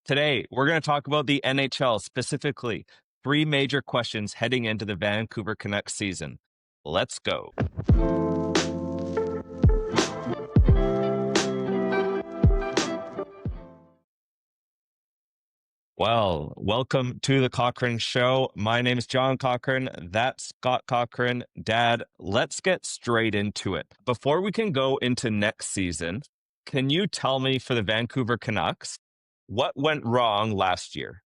Today, we're going to talk about the NHL, specifically three major questions heading into the Vancouver Canucks season. Let's go. Well, welcome to the Cochrane Show. My name is John Cochrane. That's Scott Cochrane. Dad, let's get straight into it. Before we can go into next season, can you tell me for the Vancouver Canucks, what went wrong last year?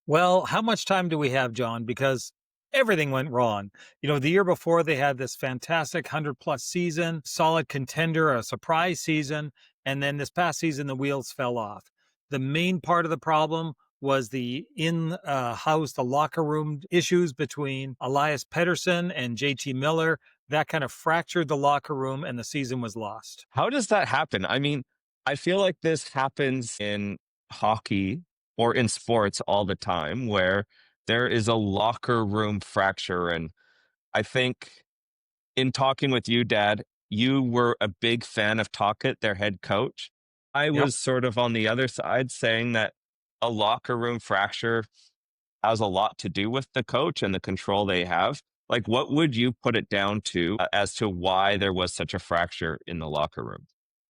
Well, how much time do we have, John? Because everything went wrong. The year before they had this fantastic 100-plus season, solid contender, a surprise season. And then this past season, the wheels fell off. The main part of the problem was the in-house, the locker room issues between Elias Pettersson and JT Miller. That kind of fractured the locker room and the season was lost. How does that happen? I mean, I feel like this happens in hockey or in sports all the time where there is a locker room fracture. And I think in talking with you, Dad, you were a big fan of Tocchet, their head coach. I Yep. was sort of on the other side saying that a locker room fracture has a lot to do with the coach and the control they have. Like, what would you put it down to as to why there was such a fracture in the locker room?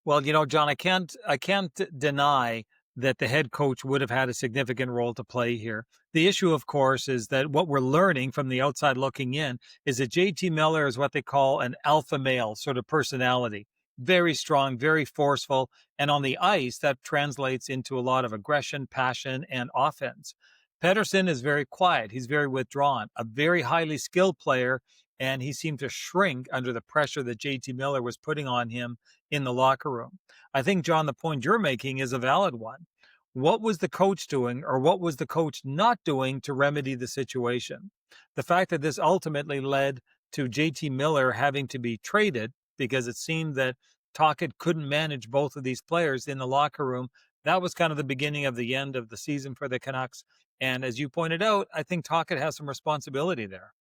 Well, John, I can't deny that the head coach would have had a significant role to play here. The issue, of course, is that what we're learning from the outside looking in is that JT Miller is what they call an alpha male sort of personality. Very strong, very forceful. And on the ice, that translates into a lot of aggression, passion, and offense. Pedersen is very quiet. He's very withdrawn, a very highly skilled player. And he seemed to shrink under the pressure that JT Miller was putting on him in the locker room. I think, John, the point you're making is a valid one. What was the coach doing, or what was the coach not doing to remedy the situation? The fact that this ultimately led to JT Miller having to be traded because it seemed that Tocchet couldn't manage both of these players in the locker room. That was kind of the beginning of the end of the season for the Canucks. And as you pointed out, I think Tocchet has some responsibility there.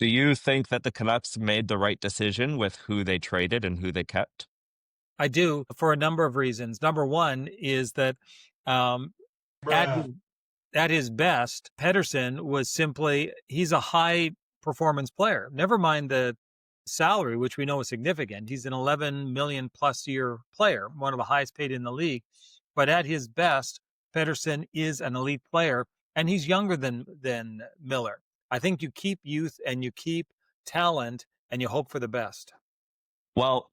Do you think that the Canucks made the right decision with who they traded and who they kept? I do, for a number of reasons. Number one is that um, at his, at his best, Pedersen was simply, he's a high performance player. Never mind the salary, which we know is significant. He's an 11 million plus year player, one of the highest paid in the league. But at his best, Pedersen is an elite player, and he's younger than Miller. I think you keep youth and you keep talent and you hope for the best. Well,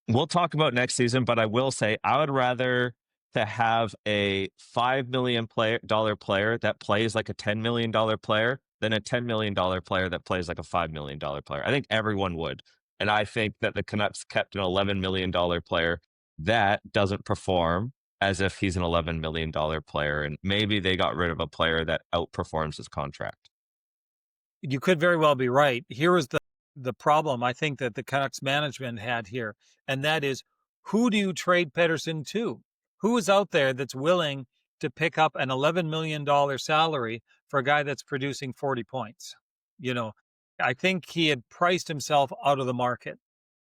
we'll talk about next season, but I will say I would rather to have a $5 million player that plays like a $10 million player than a $10 million player that plays like a $5 million player. I think everyone would. And I think that the Canucks kept an $11 million player that doesn't perform as if he's an $11 million player. And maybe they got rid of a player that outperforms his contract. You could very well be right. Here is the problem I think that the Canucks management had here, and that is, who do you trade Pedersen to? Who is out there that's willing to pick up an $11 million salary for a guy that's producing 40 points? You know, I think he had priced himself out of the market,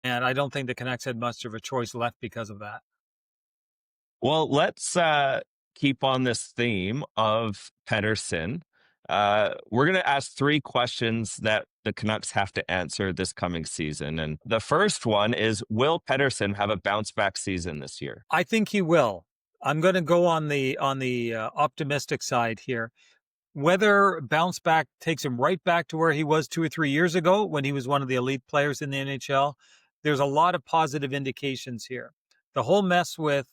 and I don't think the Canucks had much of a choice left because of that. Well, let's keep on this theme of Pedersen. We're going to ask three questions that the Canucks have to answer this coming season. And the first one is, will Pedersen have a bounce back season this year? I think he will. I'm going to go on the optimistic side here. Whether bounce back takes him right back to where he was 2 or 3 years ago when he was one of the elite players in the NHL, there's a lot of positive indications here. The whole mess with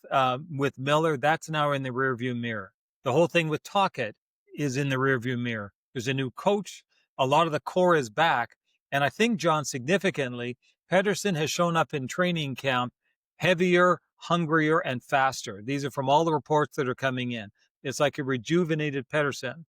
Miller, that's now in the rearview mirror. The whole thing with Tocchet is in the rearview mirror. There's a new coach. A lot of the core is back. And I think, John, significantly, Pedersen has shown up in training camp heavier, hungrier, and faster. These are from all the reports that are coming in. It's like a rejuvenated Pedersen.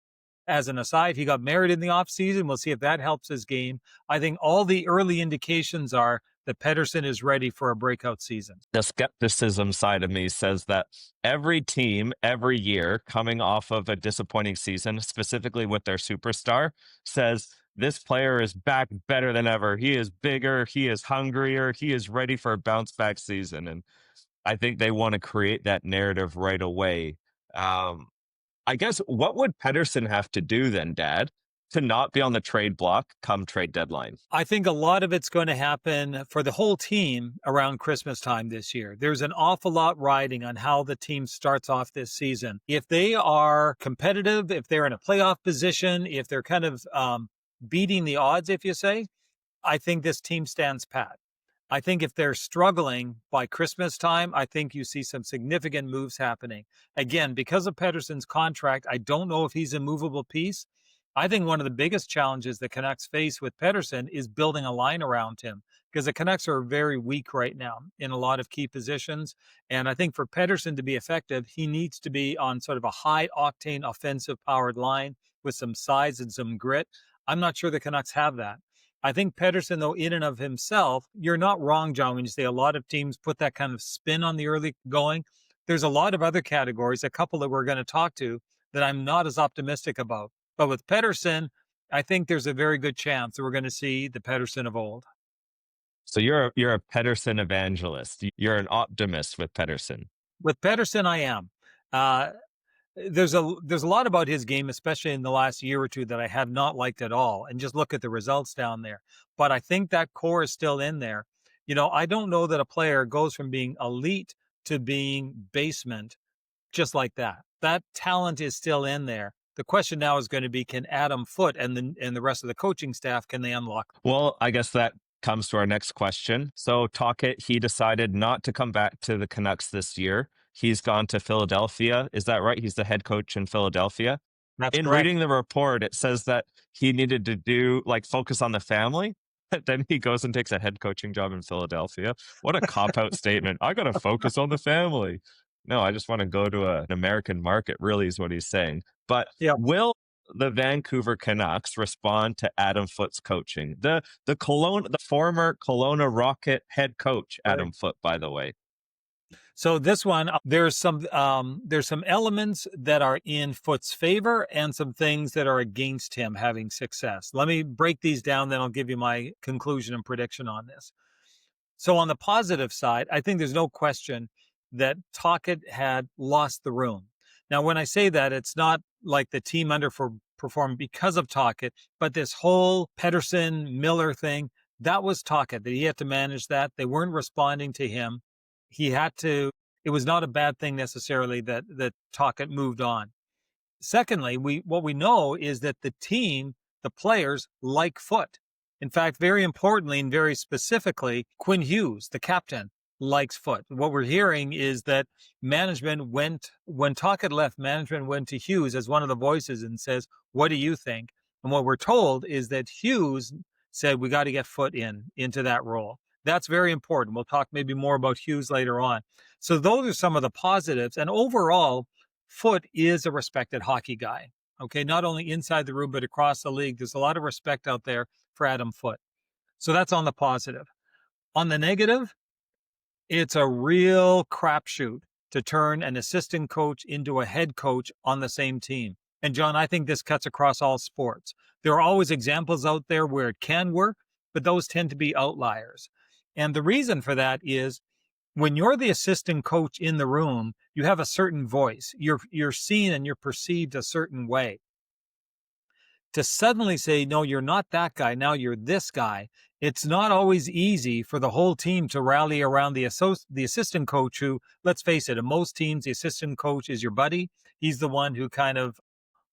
As an aside, he got married in the offseason. We'll see if that helps his game. I think all the early indications are that Pedersen is ready for a breakout season. The skepticism side of me says that every team, every year, coming off of a disappointing season, specifically with their superstar, says this player is back better than ever. He is bigger. He is hungrier. He is ready for a bounce back season. And I think they want to create that narrative right away Um, I guess what would Pedersen have to do then, Dad, to not be on the trade block come trade deadline? I think a lot of it's going to happen for the whole team around Christmas time this year. There's an awful lot riding on how the team starts off this season. If they are competitive, if they're in a playoff position, if they're kind of beating the odds, if you say, I think this team stands pat. I think if they're struggling by Christmas time, I think you see some significant moves happening. Again, because of Pedersen's contract, I don't know if he's a movable piece. I think one of the biggest challenges the Canucks face with Pedersen is building a line around him because the Canucks are very weak right now in a lot of key positions. And I think for Pedersen to be effective, he needs to be on sort of a high octane offensive powered line with some size and some grit. I'm not sure the Canucks have that. I think Pedersen, though, in and of himself, you're not wrong, John, when you say a lot of teams put that kind of spin on the early going. There's a lot of other categories, a couple that we're going to talk to, that I'm not as optimistic about. But with Pedersen, I think there's a very good chance that we're going to see the Pedersen of old. So you're a Pedersen evangelist. You're an optimist with Pedersen. With Pedersen, I am. Uh, there's a lot about his game, especially in the last year or two, that I have not liked at all. And just look at the results down there. But I think that core is still in there. You know, I don't know that a player goes from being elite to being basement just like that. That talent is still in there. The question now is going to be, can Adam Foote and the rest of the coaching staff, can they unlock? Well, I guess that comes to our next question. So Tocchet, he decided not to come back to the Canucks this year. He's gone to Philadelphia. Is that right? He's the head coach in Philadelphia. That's In correct. reading the report, it says that he needed to do like focus on the family. Then he goes and takes a head coaching job in Philadelphia. What a cop out statement. I got to focus on the family. No, I just want to go to an American market, really, is what he's saying. But Yeah. will the Vancouver Canucks respond to Adam Foote's coaching? The former Kelowna Rocket head coach, Right. Adam Foote, by the way. So this one, there's some elements that are in Foote's favor and some things that are against him having success. Let me break these down, then I'll give you my conclusion and prediction on this. So on the positive side, I think there's no question that Tocchet had lost the room. Now, when I say that, it's not like the team underperformed because of Tocchet, but this whole Pedersen Miller thing, that was Tocchet, that he had to manage that. They weren't responding to him. He had to, it was not a bad thing necessarily that Tocchet moved on. Secondly, what we know is that the team, the players like Foote. In fact, very importantly and very specifically, Quinn Hughes, the captain, likes Foote. What we're hearing is that management went, when Tocchet left, management went to Hughes as one of the voices and says, "What do you think?" And what we're told is that Hughes said, "We got to get Foote into that role." That's very important. We'll talk maybe more about Hughes later on. So those are some of the positives. And overall, Foote is a respected hockey guy. Okay, not only inside the room but across the league. There's a lot of respect out there for Adam Foote. So that's on the positive. On the negative, it's a real crapshoot to turn an assistant coach into a head coach on the same team. And John, I think this cuts across all sports. There are always examples out there where it can work, but those tend to be outliers. And the reason for that is when you're the assistant coach in the room, you have a certain voice. You're seen and you're perceived a certain way. To suddenly say, no, you're not that guy, now you're this guy, it's not always easy for the whole team to rally around the assistant coach who, let's face it, in most teams, the assistant coach is your buddy. He's the one who kind of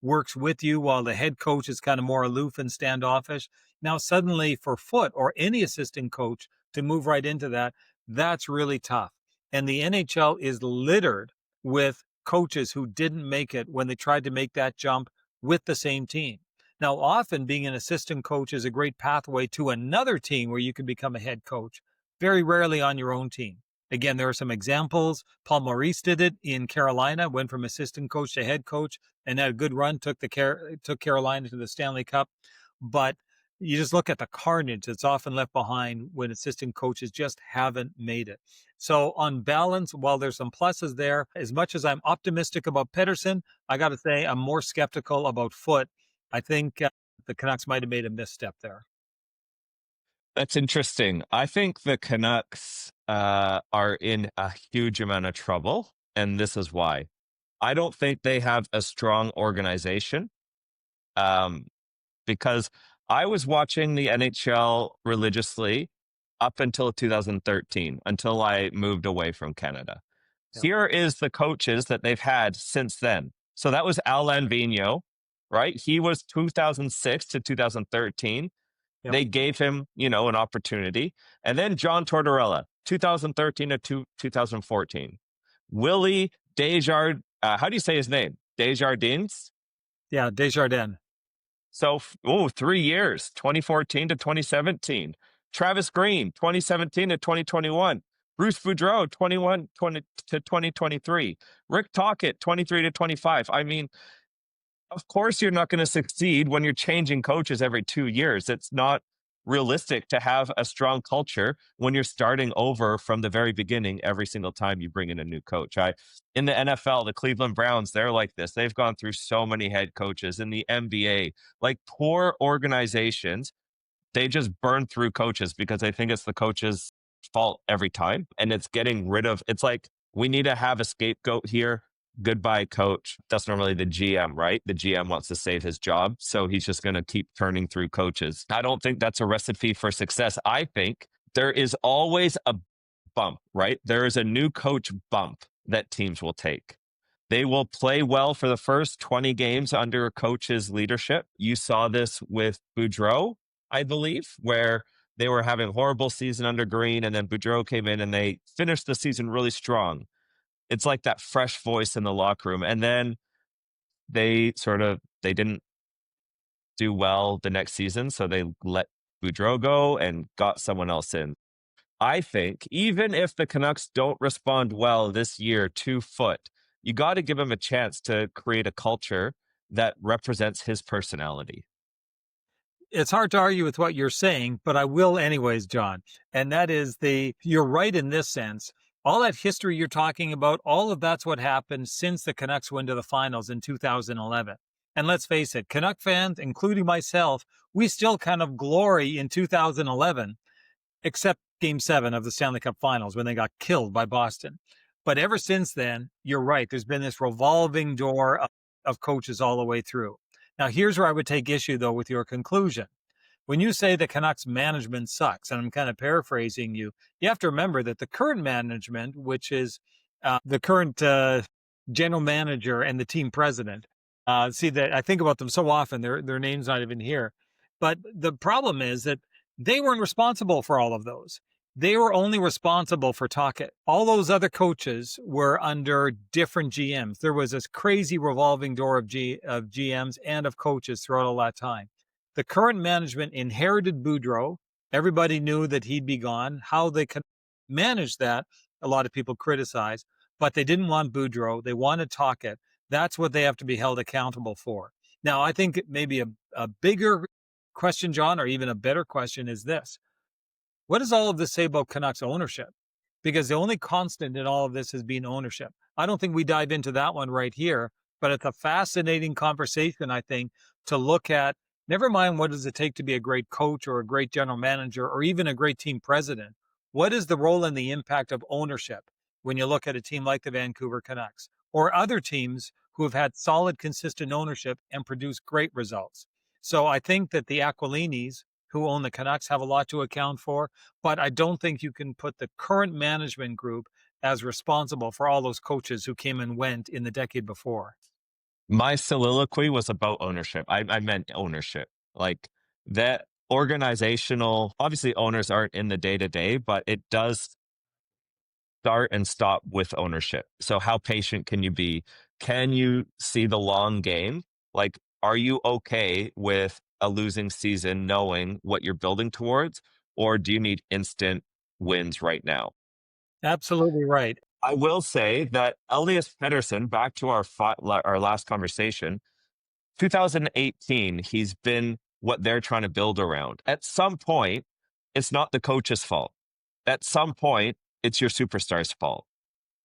works with you while the head coach is kind of more aloof and standoffish. Now, suddenly for Foote or any assistant coach to move right into that, that's really tough. And the NHL is littered with coaches who didn't make it when they tried to make that jump with the same team. Now, often being an assistant coach is a great pathway to another team where you can become a head coach, very rarely on your own team. Again, there are some examples. Paul Maurice did it in Carolina, went from assistant coach to head coach and had a good run, took Carolina to the Stanley Cup. But you just look at the carnage that's often left behind when assistant coaches just haven't made it. So on balance, while there's some pluses there, as much as I'm optimistic about Pedersen, I got to say I'm more skeptical about Foote. I think the Canucks might have made a misstep there. That's interesting. I think the Canucks are in a huge amount of trouble, and this is why. I don't think they have a strong organization. Um, because I was watching the NHL religiously up until 2013, until I moved away from Canada. Yep. Here is the coaches that they've had since then. So that was Alain Vigneault, right? He was 2006 to 2013. Yep. They gave him, an opportunity. And then John Tortorella, 2013 to 2014. Willie Desjardins, how do you say his name? Desjardins? Yeah. Desjardins. So, 3 years, 2014 to 2017. Travis Green, 2017 to 2021. Bruce Boudreau, 20 to 2023. Rick Tocchet, 23 to 25. I mean, of course, you're not going to succeed when you're changing coaches every 2 years. It's not realistic to have a strong culture when you're starting over from the very beginning every single time you bring in a new coach. In the NFL, the Cleveland Browns, they're like this. They've gone through so many head coaches. In the NBA, like poor organizations, they just burn through coaches because they think it's the coach's fault every time. And it's getting rid of, it's like, we need to have a scapegoat here. Goodbye, coach. That's normally the GM, right? The GM wants to save his job. So he's just going to keep turning through coaches. I don't think that's a recipe for success. I think there is always a bump, right? There is a new coach bump that teams will take. They will play well for the first 20 games under a coach's leadership. You saw this with Boudreau, I believe, where they were having a horrible season under Green, and then Boudreau came in and they finished the season really strong. It's like that fresh voice in the locker room. And then they didn't do well the next season, so they let Boudreau go and got someone else in. I think even if the Canucks don't respond well this year to Foot, you got to give him a chance to create a culture that represents his personality. It's hard to argue with what you're saying, but I will anyways, John. And that is you're right in this sense. All that history you're talking about, all of that's what happened since the Canucks went to the finals in 2011. And let's face it, Canuck fans, including myself, we still kind of glory in 2011, except game 7 of the Stanley Cup finals when they got killed by Boston. But ever since then, you're right. There's been this revolving door of coaches all the way through. Now, here's where I would take issue, though, with your conclusion. When you say the Canucks management sucks, and I'm kind of paraphrasing you, you have to remember that the current management, which is the current general manager and the team president, see that I think about them so often, their name's not even here. But the problem is that they weren't responsible for all of those. They were only responsible for Tocchet. All those other coaches were under different GMs. There was this crazy revolving door of GMs and of coaches throughout all that time. The current management inherited Boudreau. Everybody knew that he'd be gone. How they could manage that, a lot of people criticize, but they didn't want Boudreau. They wanted Tocchet. That's what they have to be held accountable for. Now, I think maybe a bigger question, John, or even a better question is this. What does all of this say about Canucks ownership? Because the only constant in all of this has been ownership. I don't think we dive into that one right here, but it's a fascinating conversation, I think, to look at. Never mind what does it take to be a great coach or a great general manager or even a great team president. What is the role and the impact of ownership when you look at a team like the Vancouver Canucks or other teams who have had solid, consistent ownership and produce great results? So I think that the Aquilinis, who own the Canucks, have a lot to account for, but I don't think you can put the current management group as responsible for all those coaches who came and went in the decade before. My soliloquy was about ownership. I meant ownership. Like that organizational, obviously owners aren't in the day to day, but it does start and stop with ownership. So how patient can you be? Can you see the long game? Like, are you okay with a losing season knowing what you're building towards? Or do you need instant wins right now? Absolutely right. I will say that Elias Pettersson, back to our last conversation, 2018, he's been what they're trying to build around. At some point, it's not the coach's fault. At some point, it's your superstar's fault.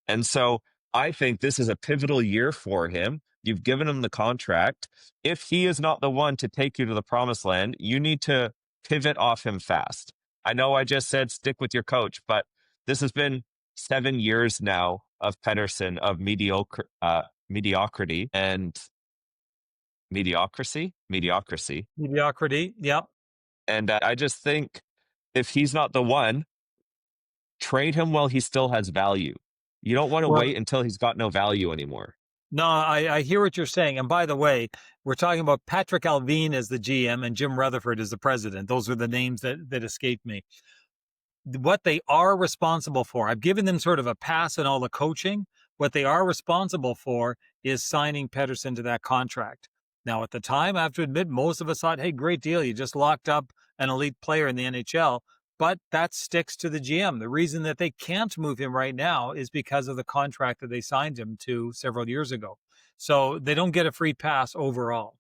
And so I think this is a pivotal year for him. You've given him the contract. If he is not the one to take you to the promised land, you need to pivot off him fast. I know I just said stick with your coach, but this has been 7 years now of Pedersen, of mediocrity and mediocrity. Mediocrity. Yep. And I just think if he's not the one, trade him while he still has value. You don't want to Well, wait until he's got no value anymore. no, I hear what you're saying. And by the way, we're talking about Patrick Alvin as the GM and Jim Rutherford as the president. Those were the names that escaped me. What they are responsible for, I've given them sort of a pass in all the coaching. What they are responsible for is signing Pettersson to that contract. Now, at the time, I have to admit, most of us thought, hey, great deal. You just locked up an elite player in the NHL. But that sticks to the GM. The reason that they can't move him right now is because of the contract that they signed him to several years ago. So they don't get a free pass overall.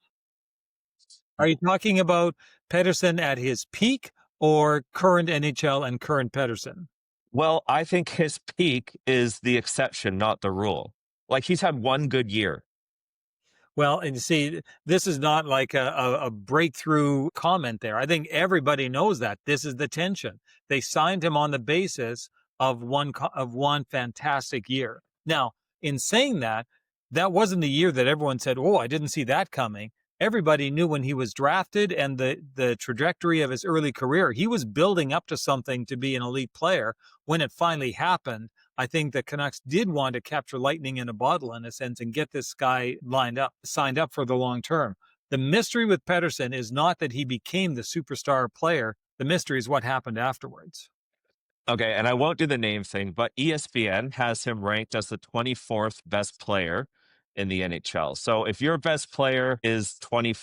Are you talking about Pettersson at his peak or current NHL and current Pettersson? Well, I think his peak is the exception, not the rule. Like he's had one good year. Well, and you see, this is not like a breakthrough comment there. I think everybody knows that this is the tension. They signed him on the basis of one fantastic year. Now, in saying that, that wasn't the year that everyone said, "Oh, I didn't see that coming." Everybody knew when he was drafted and the trajectory of his early career, he was building up to something to be an elite player. When it finally happened, I think the Canucks did want to capture lightning in a bottle in a sense and get this guy signed up for the long term. The mystery with Pettersson is not that he became the superstar player. The mystery is what happened afterwards. Okay, and I won't do the name thing, but ESPN has him ranked as the 24th best player in the NHL. So if your best player is 20,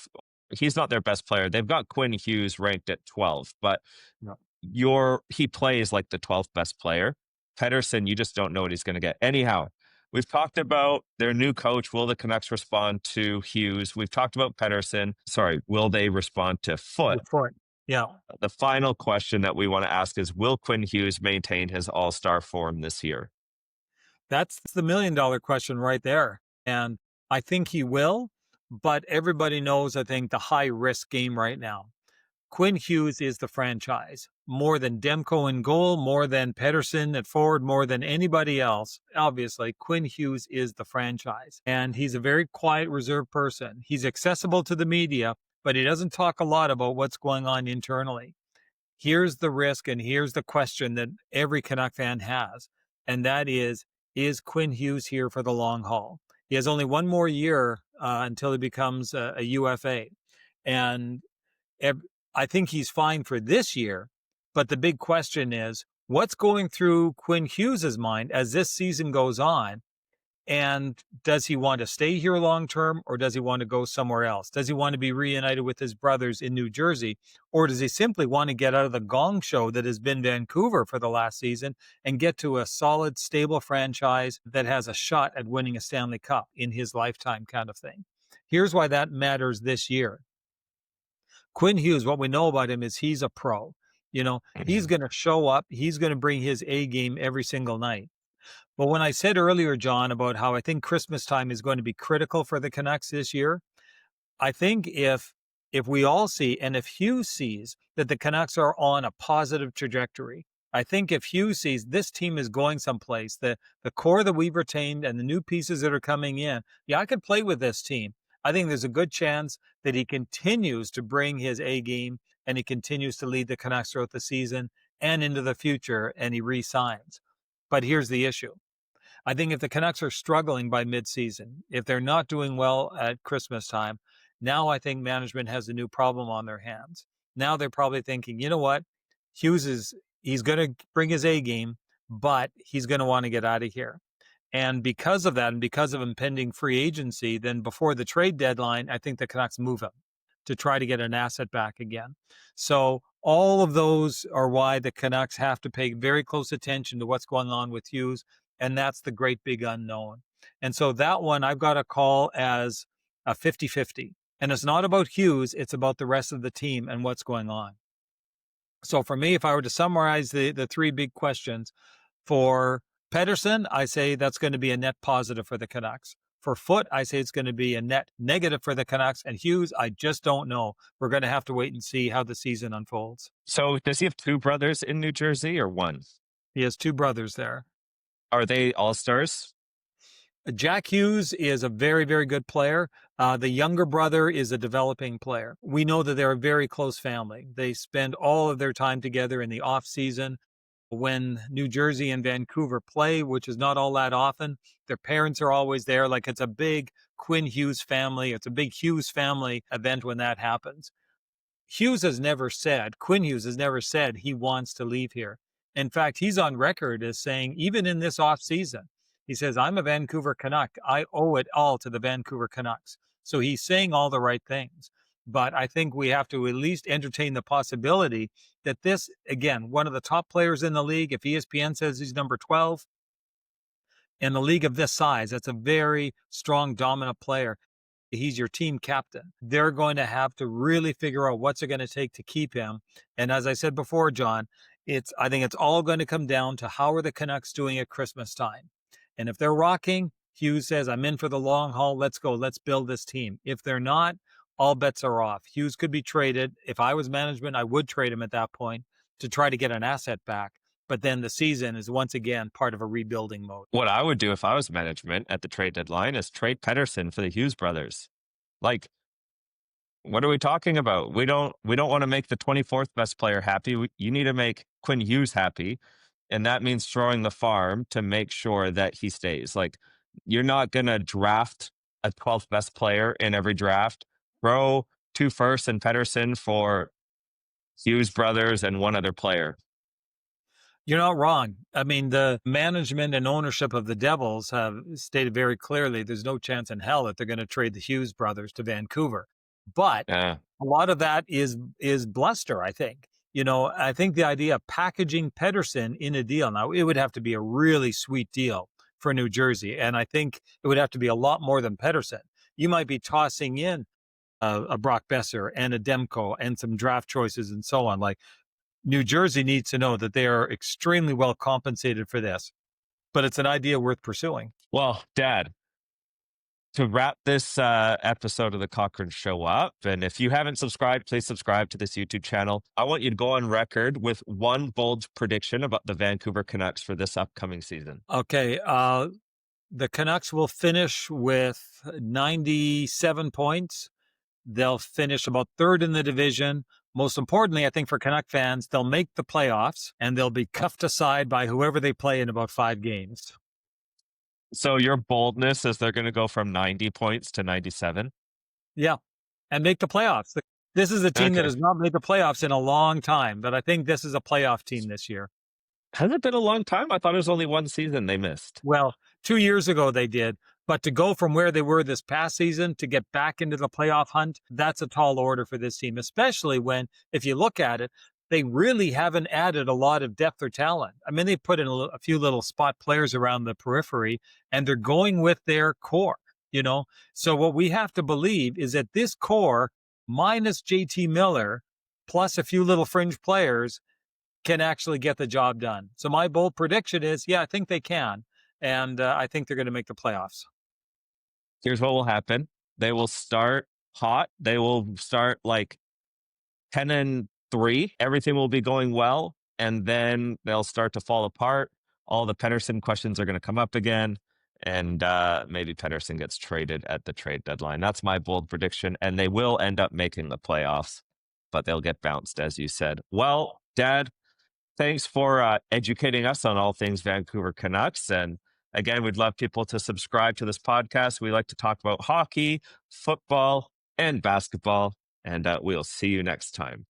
he's not their best player. They've got Quinn Hughes ranked at 12, but No. he plays like the 12th best player. Pettersson, you just don't know what he's going to get. Anyhow, we've talked about their new coach. Will the Canucks respond to Hughes? We've talked about Pettersson. Sorry, will they respond to Foot? The point. Yeah. The final question that we want to ask is, will Quinn Hughes maintain his all-star form this year? That's the $1 million question right there. And I think he will, but everybody knows, I think, the high risk game right now. Quinn Hughes is the franchise. More than Demko in goal, more than Pettersson at forward, more than anybody else. Obviously, Quinn Hughes is the franchise. And he's a very quiet, reserved person. He's accessible to the media, but he doesn't talk a lot about what's going on internally. Here's the risk and here's the question that every Canuck fan has, and that is Quinn Hughes here for the long haul? He has only one more year until he becomes a UFA. And I think he's fine for this year, but the big question is what's going through Quinn Hughes's mind as this season goes on, and does he want to stay here long term or does he want to go somewhere else? Does he want to be reunited with his brothers in New Jersey, or does he simply want to get out of the gong show that has been Vancouver for the last season and get to a solid, stable franchise that has a shot at winning a Stanley Cup in his lifetime, kind of thing? Here's why that matters this year. Quinn Hughes, what we know about him is he's a pro. You know, he's going to show up. He's going to bring his A game every single night. But when I said earlier, John, about how I think Christmas time is going to be critical for the Canucks this year, I think if we all see, and if Hughes sees that the Canucks are on a positive trajectory, I think if Hughes sees this team is going someplace, the core that we've retained and the new pieces that are coming in, yeah, I could play with this team. I think there's a good chance that he continues to bring his A game and he continues to lead the Canucks throughout the season and into the future, and he re-signs. But here's the issue. I think if the Canucks are struggling by midseason, if they're not doing well at Christmas time, now I think management has a new problem on their hands. Now they're probably thinking, you know what? He's going to bring his A game, but he's going to want to get out of here. And because of that, and because of impending free agency, then before the trade deadline, I think the Canucks move him to try to get an asset back again. So all of those are why the Canucks have to pay very close attention to what's going on with Hughes. And that's the great big unknown. And so that one I've got to call as a 50-50. And it's not about Hughes, it's about the rest of the team and what's going on. So for me, if I were to summarize the three big questions, for Pettersson, I say that's going to be a net positive for the Canucks. For Foot, I say it's going to be a net negative for the Canucks. And Hughes, I just don't know. We're going to have to wait and see how the season unfolds. So does he have two brothers in New Jersey or one? He has two brothers there. Are they all-stars? Jack Hughes is a very, very good player. The younger brother is a developing player. We know that they're a very close family. They spend all of their time together in the off season. When New Jersey and Vancouver play, which is not all that often, their parents are always there. Like it's a big Quinn Hughes family. It's a big Hughes family event when that happens. Quinn Hughes has never said he wants to leave here. In fact, he's on record as saying, even in this offseason, he says, I'm a Vancouver Canuck. I owe it all to the Vancouver Canucks. So he's saying all the right things. But I think we have to at least entertain the possibility that this, again, one of the top players in the league, if ESPN says he's number 12 in the league of this size, that's a very strong, dominant player. He's your team captain. They're going to have to really figure out what's it going to take to keep him. And as I said before, John, I think it's all going to come down to how are the Canucks doing at Christmas time. And if they're rocking, Hughes says, I'm in for the long haul. Let's go. Let's build this team. If they're not, all bets are off. Hughes could be traded. If I was management, I would trade him at that point to try to get an asset back. But then the season is once again part of a rebuilding mode. What I would do if I was management at the trade deadline is trade Pettersson for the Hughes brothers. Like, what are we talking about? We don't want to make the 24th best player happy. You need to make Quinn Hughes happy, and that means throwing the farm to make sure that he stays. Like, you're not going to draft a 12th best player in every draft. Throw 2 firsts and Pettersson for Hughes brothers and one other player. You're not wrong. I mean, the management and ownership of the Devils have stated very clearly there's no chance in hell that they're going to trade the Hughes brothers to Vancouver. But a lot of that is bluster, I think. I think the idea of packaging Pettersson in a deal, now it would have to be a really sweet deal for New Jersey. And I think it would have to be a lot more than Pettersson. You might be tossing in a Brock Besser and a Demko and some draft choices and so on. Like, New Jersey needs to know that they are extremely well compensated for this, but it's an idea worth pursuing. Well, Dad, to wrap this episode of the Cochrane Show up, and if you haven't subscribed, please subscribe to this YouTube channel. I want you to go on record with one bold prediction about the Vancouver Canucks for this upcoming season. Okay. The Canucks will finish with 97 points. They'll finish about third in the division. Most importantly, I think for Canuck fans, they'll make the playoffs and they'll be cuffed aside by whoever they play in about 5 games. So your boldness is they're going to go from 90 points to 97? Yeah, and make the playoffs. This is a team that has not made the playoffs in a long time, but I think this is a playoff team this year. Has it been a long time? I thought it was only one season they missed. Well, 2 years ago they did. But to go from where they were this past season to get back into the playoff hunt, that's a tall order for this team, especially when, if you look at it, they really haven't added a lot of depth or talent. I mean, they put in a few little spot players around the periphery, and they're going with their core, So what we have to believe is that this core, minus JT Miller, plus a few little fringe players, can actually get the job done. So my bold prediction is, I think they can. And I think they're going to make the playoffs. Here's what will happen. They will start hot. They will start like 10-3. Everything will be going well. And then they'll start to fall apart. All the Pettersson questions are going to come up again. And maybe Pettersson gets traded at the trade deadline. That's my bold prediction. And they will end up making the playoffs, but they'll get bounced, as you said. Well, Dad, thanks for educating us on all things Vancouver Canucks. And again, we'd love people to subscribe to this podcast. We like to talk about hockey, football, and basketball. And we'll see you next time.